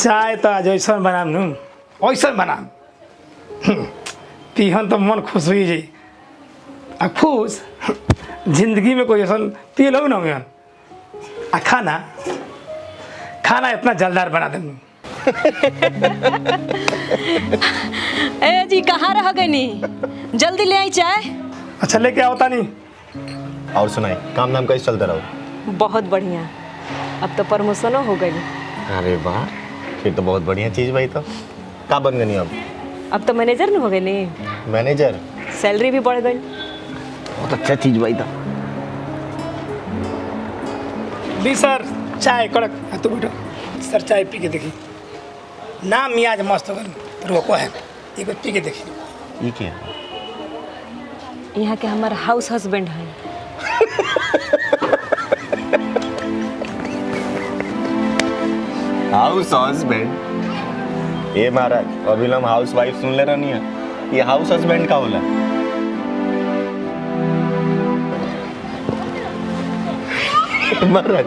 चाय तो आज ऐसा बनाम नू ऐसा बनाम पीहन तो मन खुश हुई जी आ खुश जिंदगी में कोई ऐसा पी लो ना मैं आ खाना खाना इतना जलदार बना दे। ए जी कहाँ रह गई नी? जल्दी ले आई चाय। अच्छा लेके आओ नहीं। और सुनाई काम नाम कैसे चलता रहो? बहुत बढ़िया, अब तो प्रमोशनो हो गई। अरे वाह, फिर तो बहुत बढ़िया चीज़ भाई। तो का बन गई अब तो मैनेजर न हो गए नी। मैनेजर? सैलरी भी बढ़ गई। बहुत अच्छा चीज़ भाई। तो दी सर चाय कड़क। तू बैठो सर, चाय पी के देखी ना मियाज मस्त हो गई। रोको है एक पी के देखी। ये क्या? यहाँ के हमारे हाउस हस्बैंड है। House husband? ये महाराज अभी हम हाउस वाइफ सुन ले रहा नहीं है, ये हाउस हस्बैंड का होला। महाराज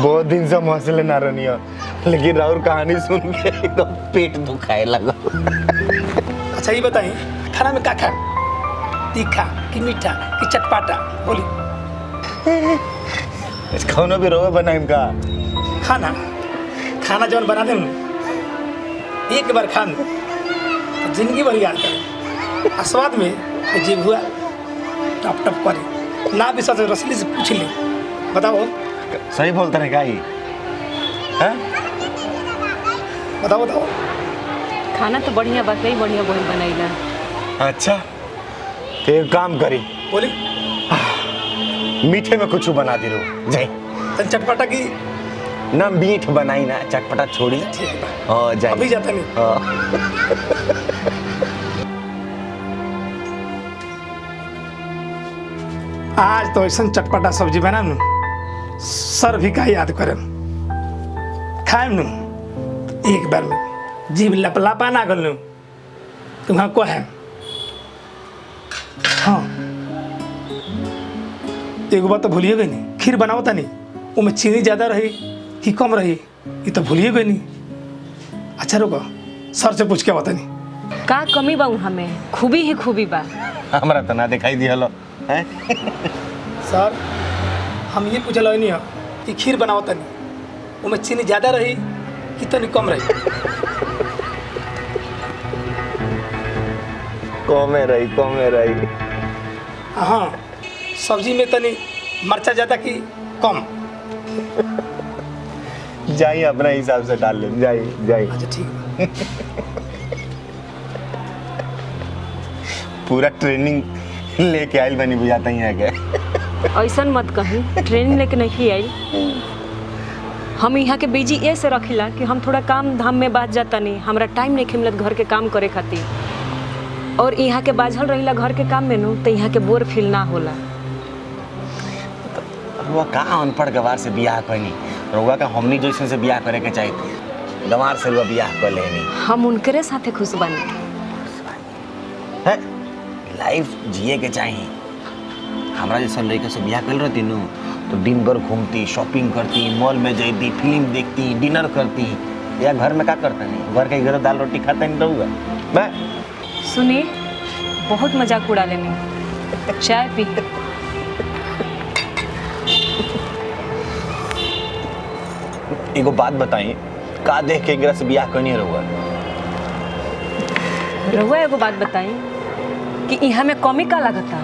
बहुत दिन से हम हंसले ना रही है, लेकिन राहुल कहानी सुन के तो पेट दुखाए लगा। अच्छा ये बताइए खाना में क्या खा, तीखा कि मीठा कि चटपाटा बोली? खाना भी रोवा बनाई का खाना खाना जौन बना दे एक बार खान तो जिंदगी भर याद करे। आ स्वाद में जीभ हुआ टप टप करे ना। भी सच रसली से पूछ ले, बताओ सही बोलता है का ही? हाँ? बताओ बताओ। खाना तो बढ़िया बात नहीं, बढ़िया बोल बनाईला। अच्छा तो एक काम करी, बोली मीठे में कुछ बना दी रो जाए। तन चटपटा की ना मीठ बनाई ना, चटपटा छोड़ी। ठीक है हाँ जाए अभी जाता नहीं। आज तो ऐसा चटपटा सब्जी बना नू सर भी का याद करे खाए नू एक बार में जीभ लपलापा ना गल नू तुम्हारा को है। हाँ एक बात तो भूलिए गई नहीं, खीर बनाओ था नहीं उसमें चीनी ज़्यादा रही कि कम रही ये तो भूलिए गई नहीं। अच्छा रुको सर से पूछ के बता नहीं का कमी बा हमें, खूबी ही खूबी बा। हमारा तो ना दिखाई दिया लो है। सर हम ये पूछल नहीं है कि खीर बनाओ तनी उसमें चीनी ज़्यादा रही कि तनी कम रही? कमे रही। हाँ सब्जी में तनी मरचा ज़्यादा कि कम? जाइए अपना हिसाब से डाल ले, जाइए। अच्छा ठीक है। पूरा ट्रेनिंग लेके आयल बनी बुझाता ही है क्या? ऐसा मत कहीं, ट्रेनिंग लेके नहीं आई। हम यहाँ के बिजी ऐसे रखिला कि हम थोड़ा काम धाम में बात जाता नहीं, हमारा टाइम नहीं मिलत घर के काम करे खातिर। और यहाँ के बाझल रहिला घर के काम में नु तो यहाँ के बोर फील ना होला। रुआ का अनपढ़ गवार से बियाह करनी, रुआ का हमनी जैसे से बियाह करे के चाहिए। गवार से रुआ बियाह कर लेनी। हम उनकरे साथे खुश बनी है लाइफ जिए के चाहिए। हमारा जैसा लड़के से बियाह कर रहती नु तो दिन भर घूमती, शॉपिंग करती, मॉल में जाती, फिल्म देखती, डिनर करती। या घर में क्या करता नहीं, घर के घर दाल रोटी खाता नहीं रहूँगा मैं। सुनी बहुत मजाक उड़ा लेने, चाय पी। एगो बात बताई, का देख के एकरा से बियाह करनी रहुआ? रहुआ एगो बात बताई कि यहाँ में कमी का लगता?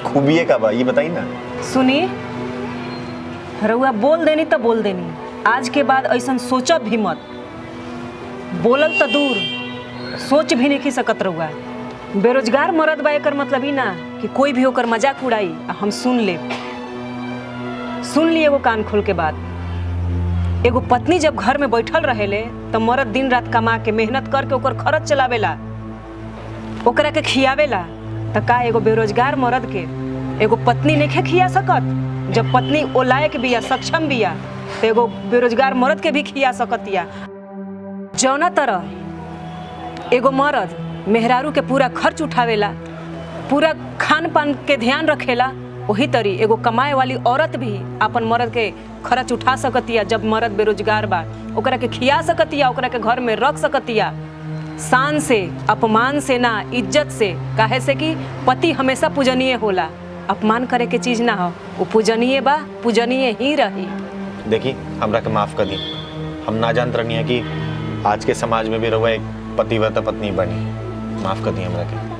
खूबिए का बा ये बताई ना। सुनी रहुआ बोल देनी तो बोल देनी, आज के बाद ऐसा सोचब भी मत। बोलल तो दूर सोच भी नहीं सकत रहुआ। बेरोजगार मरद बा एकर मतलब ही ना कि कोई भी होकर मजाक उड़ाई आ हम सुन ले। सुन लिए एगो कान खोल के बात। एगो पत्नी जब घर में बैठल रहेले तो मर्द दिन रात कमा के मेहनत करके ओकर खर्च चलावेला, ओकरा के खियावेला। तो का एगो बेरोजगार मर्द के एगो पत्नी नहीं खिया सकत? जब पत्नी ओ लायक बिया, सक्षम बिया, तो एगो बेरोजगार मर्द के भी खिया सकतिया। जौना तरह एगो मर्द मेहरारू के पूरा खर्च उठावेला, पूरा खान पान के ध्यान रखेला, वही तरी एगो कमाए वाली औरत भी अपन मर्द के खर्च उठा सकतिया। जब मर्द बेरोजगार बा ओकरा के खिया सकतिया, ओकरा के घर में रख सकतिया, शान से, अपमान से ना, इज्जत से। काहे से कि पति हमेशा पूजनीय होला, अपमान करे के चीज ना हो। वो पूजनीय बा, पूजनीय ही रही। देखी हमरा के माफ कर दी, हम ना जानत रहनी है कि आज के समाज में भी रहुआ एक पतिव्रता पत्नी बनी। माफ कर दी हमरा के।